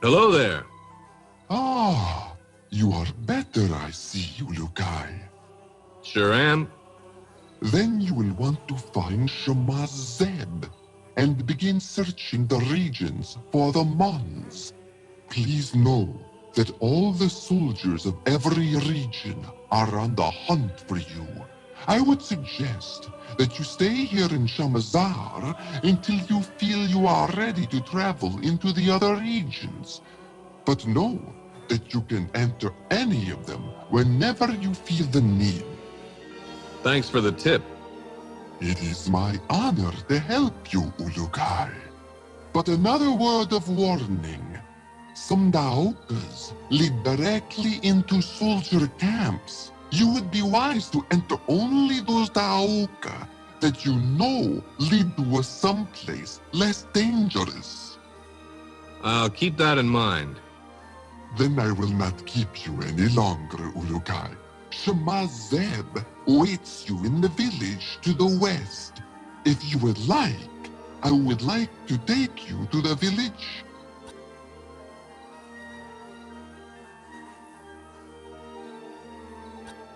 Hello there. Ah, you are better, I see, Ulukai. Sure am. Then you will want to find Shemaz Zeb and begin searching the regions for the Mons. Please know that all the soldiers of every region are on the hunt for you. I would suggest that you stay here in Shamazar until you feel you are ready to travel into the other regions. But know that you can enter any of them whenever you feel the need. Thanks for the tip. It is my honor to help you, Ulukai. But another word of warning. Some Daokas lead directly into soldier camps. You would be wise to enter only those Daoka that you know lead to someplace less dangerous. I'll keep that in mind. Then I will not keep you any longer, Ulukai. Shemaz Zeb waits you in the village to the west. If you would like, I would like to take you to the village.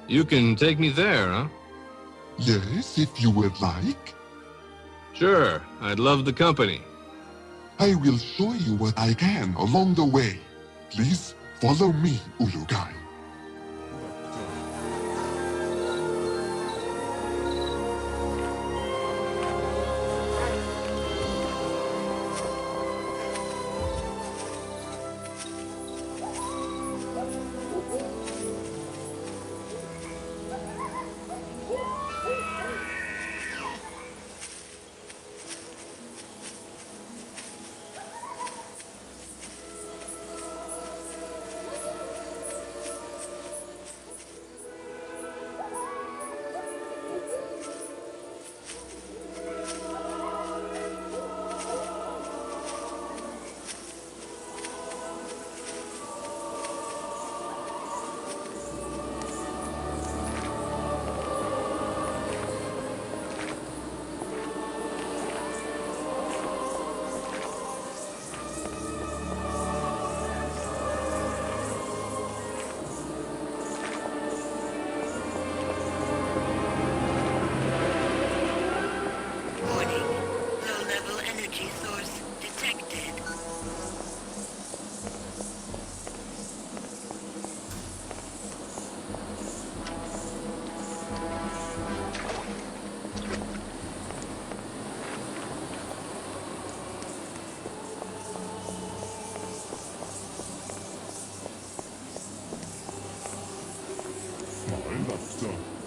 You can take me there, huh? Yes, if you would like. Sure, I'd love the company. I will show you what I can along the way. Please follow me, Ulukai.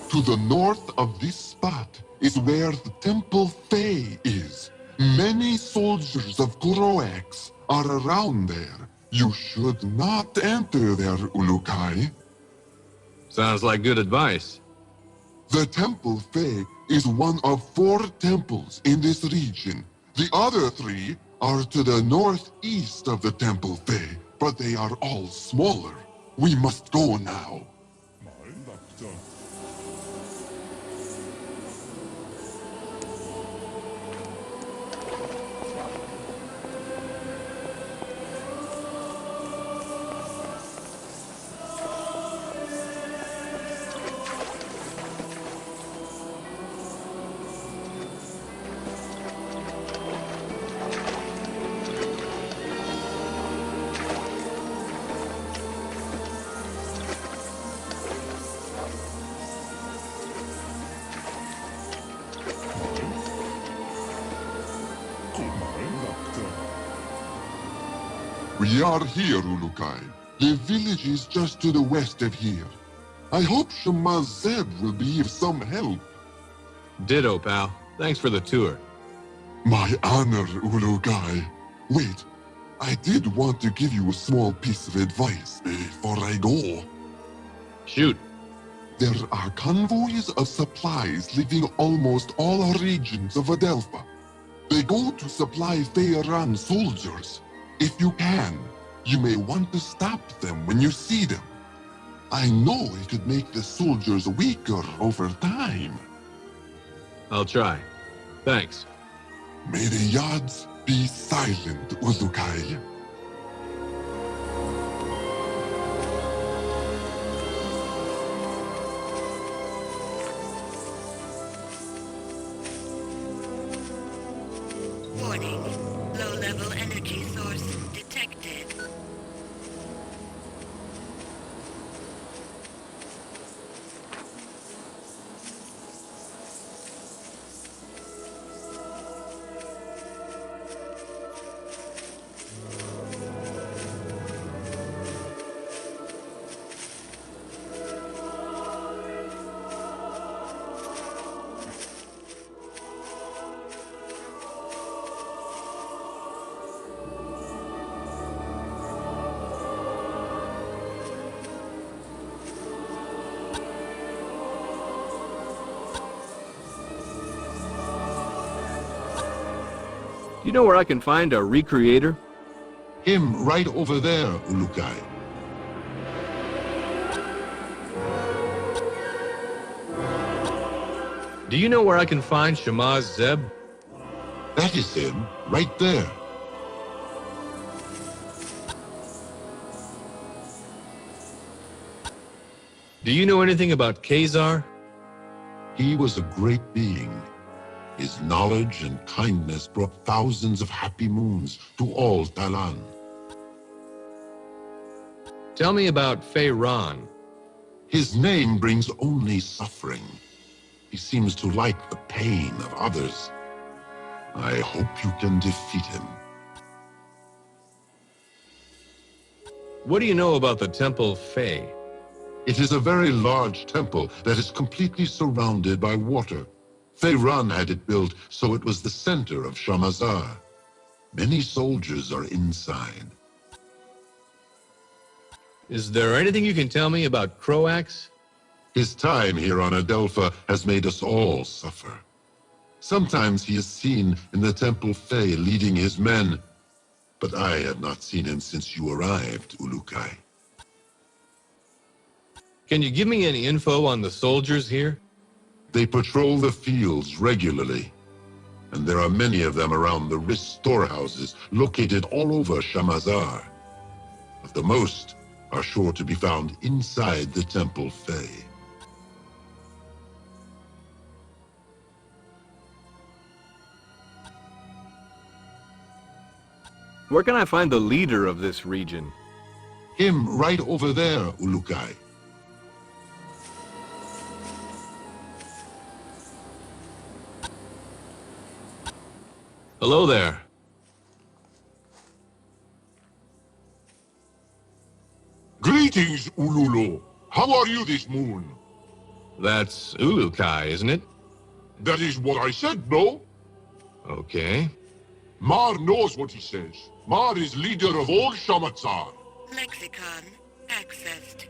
To the north of this spot is where the Temple Fae is. Many soldiers of Croax are around there. You should not enter there, Ulukai. Sounds like good advice. The Temple Fae is one of 4 temples in this region. The other 3 are to the northeast of the Temple Fae, but they are all smaller. We must go now. We are here, Ulukai. The village is just to the west of here. I hope Shemaz Zeb will be of some help. Ditto, pal. Thanks for the tour. My honor, Ulukai. Wait, I did want to give you a small piece of advice before I go. Shoot. There are convoys of supplies leaving almost all regions of Adelpha. They go to supply Feyran soldiers. If you can, you may want to stop them when you see them. I know it could make the soldiers weaker over time. I'll try. Thanks. May the Yads be silent, Ulukai. Warning. Low-level energy source detected. Do you know where I can find a recreator? Him right over there, Ulukai. Do you know where I can find Shemaz Zeb? That is him, right there. Do you know anything about Khazar? He was a great being. His knowledge and kindness brought thousands of happy moons to all Talan. Tell me about Feyran. His name brings only suffering. He seems to like the pain of others. I hope you can defeat him. What do you know about the Temple Fey? It is a very large temple that is completely surrounded by water. Feyran had it built so it was the center of Shamazar. Many soldiers are inside. Is there anything you can tell me about Croax? His time here on Adelpha has made us all suffer. Sometimes he is seen in the Temple Fey leading his men, but I have not seen him since you arrived, Ulukai. Can you give me any info on the soldiers here? They patrol the fields regularly, and there are many of them around the Riss storehouses located all over Shamazar. But the most are sure to be found inside the Temple Fey. Where can I find the leader of this region? Him right over there, Ulukai. Hello there. Greetings, Ululu. How are you this moon? That's Ulukai, isn't it? That is what I said, no? Okay. Mar knows what he says. Mar is leader of all Shamatzar. Lexicon accessed.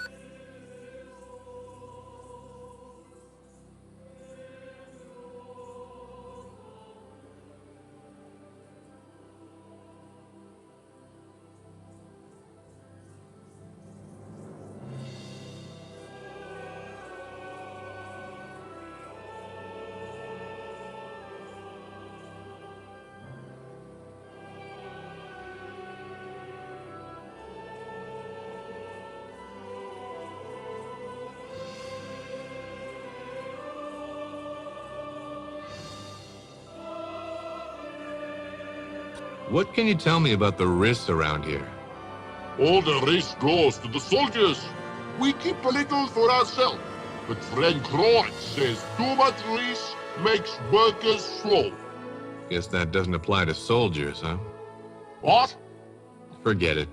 What can you tell me about the Riss around here? All the Riss goes to the soldiers. We keep a little for ourselves. But friend Croat says too much Riss makes workers slow. Guess that doesn't apply to soldiers, huh? What? Forget it.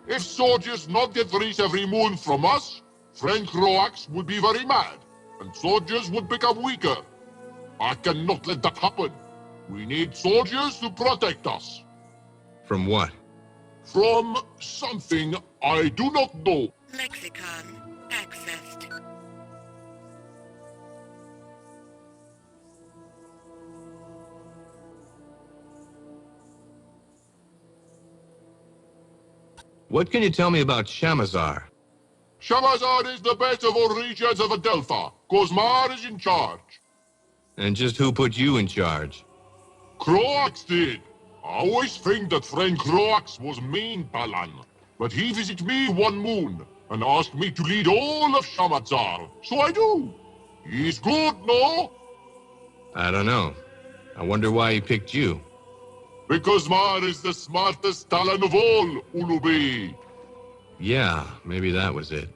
If soldiers not get rice every month from us, friend Croax would be very mad, and soldiers would become weaker. I cannot let that happen. We need soldiers to protect us. From what? From something I do not know. Lexicon accessed. What can you tell me about Shamazar? Shamazar is the best of all regions of Adelpha. Kozmar is in charge. And just who put you in charge? Croax did. I always think that friend Croax was mean, Palan. But he visited me one moon and asked me to lead all of Shamazar. So I do. He's good, no? I don't know. I wonder why he picked you. Because Mar is the smartest Talon of all, Ulubi. Yeah, maybe that was it.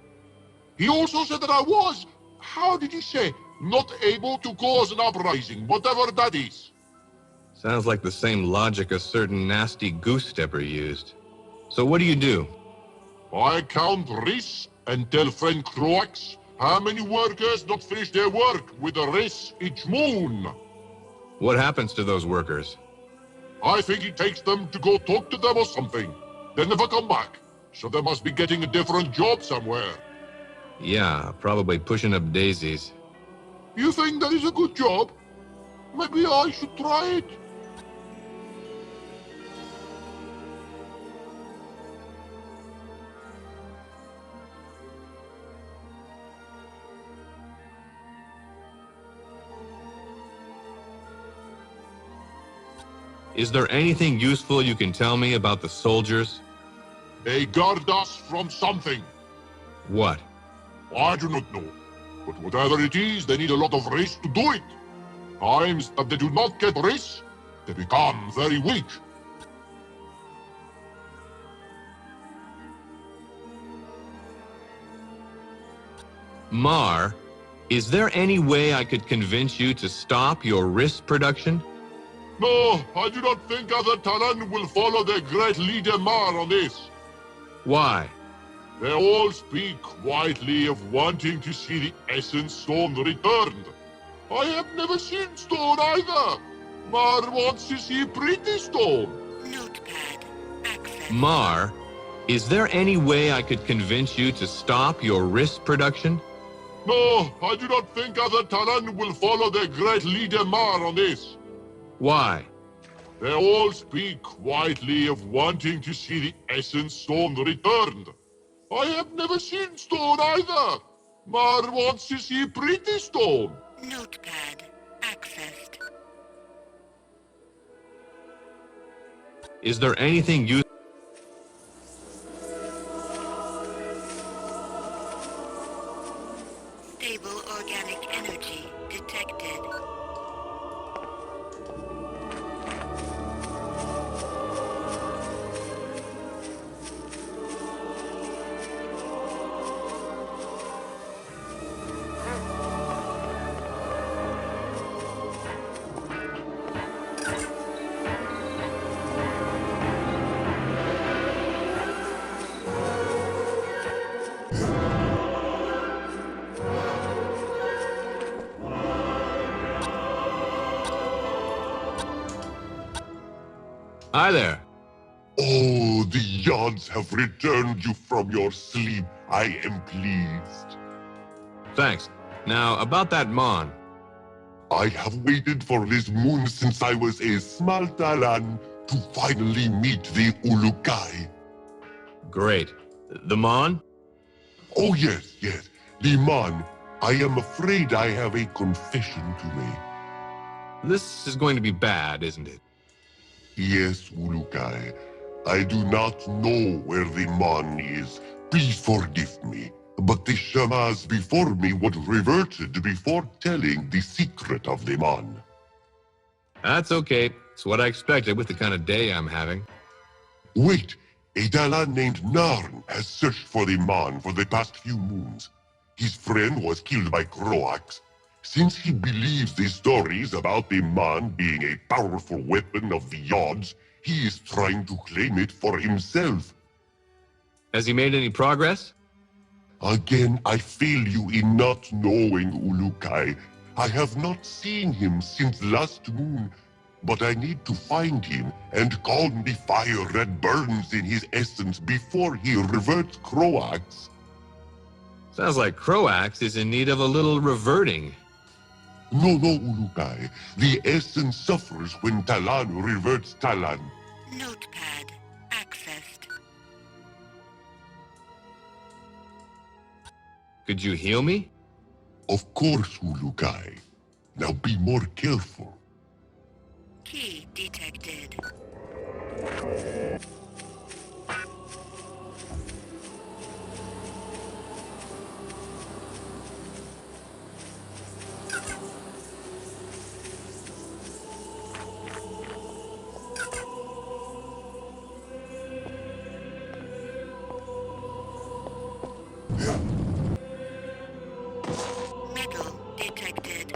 He also said that I was, how did he say, not able to cause an uprising, whatever that is. Sounds like the same logic a certain nasty goose stepper used. So what do you do? I count risks and tell friend Croax how many workers not finish their work with a risk each moon. What happens to those workers? I think it takes them to go talk to them or something. They never come back, so they must be getting a different job somewhere. Yeah, probably pushing up daisies. You think that is a good job? Maybe I should try it. Is there anything useful you can tell me about the soldiers? They guard us from something. What? I do not know. But whatever it is, they need a lot of risk to do it. Times that they do not get risk, they become very weak. Mar, is there any way I could convince you to stop your risk production? No, I do not think other Talon will follow their great leader Mar on this. Why? They all speak quietly of wanting to see the Essence Stone returned. I have never seen Stone either. Mar wants to see Pretty Stone. Notepad access. Mar, is there any way I could convince you to stop your risk production? No, I do not think other Talon will follow their great leader Mar on this. Why? They all speak quietly of wanting to see the Essence Stone returned. I have never seen Stone either. Mar wants to see Pretty Stone. Notepad accessed. Is there anything you... Stable organic energy detected. Hi there. Oh, the Yods have returned you from your sleep. I am pleased. Thanks. Now, about that Mon. I have waited for this moon since I was a small Talon to finally meet the Ulukai. Great. The Mon? Oh, yes, yes. The Mon. I am afraid I have a confession to make. This is going to be bad, isn't it? Yes, Ulukai. I do not know where the Mon is. Please forgive me. But the Shamas before me would reverted before telling the secret of the Mon. That's okay. It's what I expected with the kind of day I'm having. Wait, a Talon named Narn has searched for the Mon for the past few moons. His friend was killed by Croax. Since he believes the stories about the Mon being a powerful weapon of the Yods, he is trying to claim it for himself. Has he made any progress? Again, I fail you in not knowing Ulukai. I have not seen him since last moon, but I need to find him and calm the fire that burns in his essence before he reverts Croax. Sounds like Croax is in need of a little reverting. No, Ulukai. The essence suffers when Talan reverts Talan. Notepad accessed. Could you heal me? Of course, Ulukai. Now be more careful. Key detected. Metal detected.